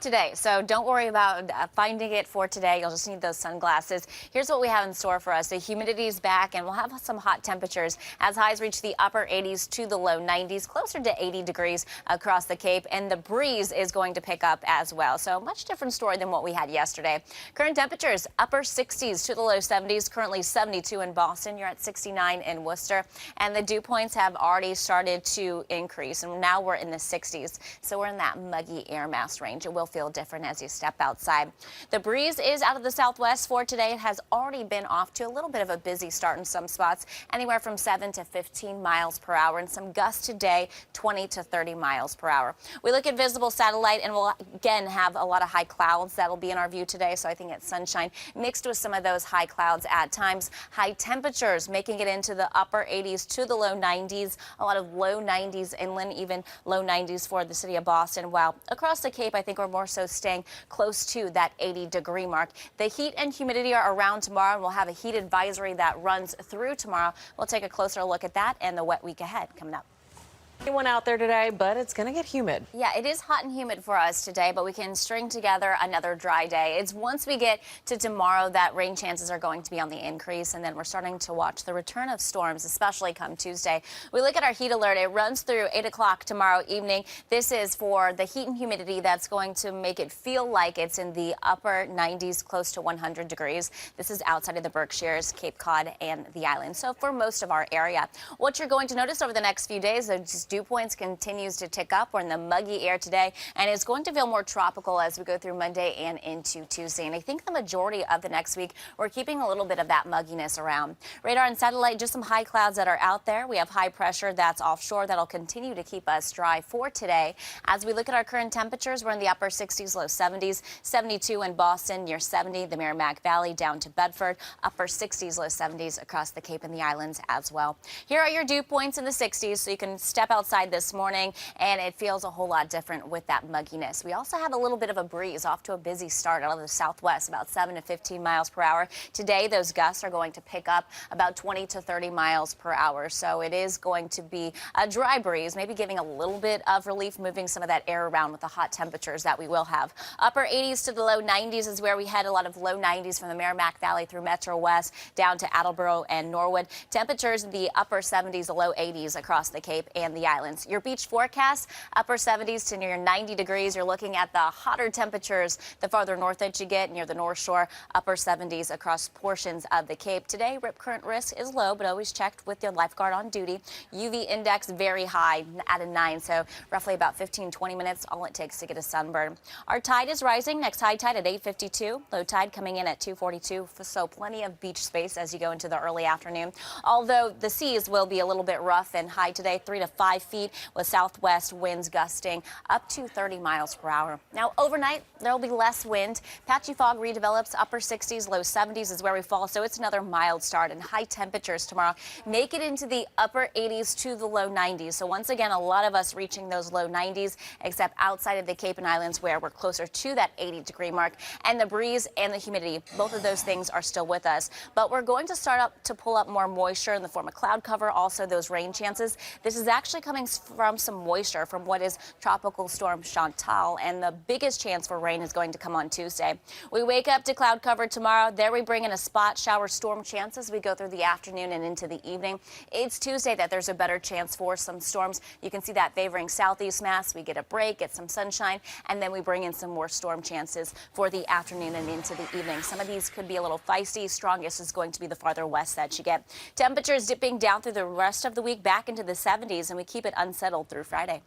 Today, so don't worry about finding it for today. You'll just need those sunglasses. Here's what we have in store for us. The humidity is back and we'll have some hot temperatures as highs reach the upper 80s to the low 90s, closer to 80 degrees across the Cape, and the breeze is going to pick up as well. So much different story than what we had yesterday. Current temperatures upper 60s to the low 70s, currently 72 in Boston. You're at 69 in Worcester, and the dew points have already started to increase, and now we're in the 60s. So we're in that muggy air mass range. It will feel different as you step outside. The breeze is out of the southwest for today. It has already been off to a little bit of a busy start in some spots, anywhere from 7 to 15 miles per hour, and some gusts today 20 to 30 miles per hour. We look at visible satellite and we'll again have a lot of high clouds that'll be in our view today. So I think it's sunshine mixed with some of those high clouds at times. High temperatures making it into the upper 80s to the low 90s. A lot of low 90s inland, even low 90s for the city of Boston. While across the Cape, I think we're more so staying close to that 80-degree mark. The heat and humidity are around tomorrow, and we'll have a heat advisory that runs through tomorrow. We'll take a closer look at that and the wet week ahead coming up. Anyone out there today, but it's going to get humid. Yeah, it is hot and humid for us today, but we can string together another dry day. It's once we get to tomorrow that rain chances are going to be on the increase, and then we're starting to watch the return of storms, especially come Tuesday. We look at our heat alert. It runs through 8 o'clock tomorrow evening. This is for the heat and humidity that's going to make it feel like it's in the upper 90s, close to 100 degrees. This is outside of the Berkshires, Cape Cod, and the island. So for most of our area, what you're going to notice over the next few days is dew points continues to tick up. We're in the muggy air today, and it's going to feel more tropical as we go through Monday and into Tuesday. And I think the majority of the next week, we're keeping a little bit of that mugginess around. Radar and satellite, just some high clouds that are out there. We have high pressure that's offshore that'll continue to keep us dry for today. As we look at our current temperatures, we're in the upper 60s, low 70s, 72 in Boston, near 70, the Merrimack Valley down to Bedford, upper 60s, low 70s across the Cape and the islands as well. Here are your dew points in the 60s, so you can step outside this morning, and it feels a whole lot different with that mugginess. We also have a little bit of a breeze, off to a busy start out of the southwest, about 7 to 15 miles per hour. Today, those gusts are going to pick up about 20 to 30 miles per hour. So it is going to be a dry breeze, maybe giving a little bit of relief, moving some of that air around with the hot temperatures that we will have. Upper 80s to the low 90s is where we had a lot of low 90s from the Merrimack Valley through Metro West down to Attleboro and Norwood. Temperatures in the upper 70s to low 80s across the Cape and the islands. Your beach forecast, upper 70s to near 90 degrees. You're looking at the hotter temperatures the farther north that you get near the North Shore, upper 70s across portions of the Cape. Today, rip current risk is low, but always checked with your lifeguard on duty. UV index very high at a 9, so roughly about 15-20 minutes, all it takes to get a sunburn. Our tide is rising. Next high tide at 8:52. Low tide coming in at 2:42, so plenty of beach space as you go into the early afternoon. Although the seas will be a little bit rough and high today, 3 to 5 feet with southwest winds gusting up to 30 miles per hour. Now overnight, there will be less wind. Patchy fog redevelops, upper 60s, low 70s is where we fall, so it's another mild start, and high temperatures tomorrow make it into the upper 80s to the low 90s. So once again, a lot of us reaching those low 90s, except outside of the Cape and Islands where we're closer to that 80-degree mark, and the breeze and the humidity, both of those things are still with us. But we're going to start up to pull up more moisture in the form of cloud cover, also those rain chances. This is actually coming from some moisture from what is Tropical Storm Chantal, and the biggest chance for rain is going to come on Tuesday. We wake up to cloud cover tomorrow. There we bring in a spot shower storm chance as we go through the afternoon and into the evening. It's Tuesday that there's a better chance for some storms. You can see that favoring southeast mass. We get a break, get some sunshine, and then we bring in some more storm chances for the afternoon and into the evening. Some of these could be a little feisty. Strongest is going to be the farther west that you get. Temperatures dipping down through the rest of the week back into the 70s, and we keep it unsettled through Friday.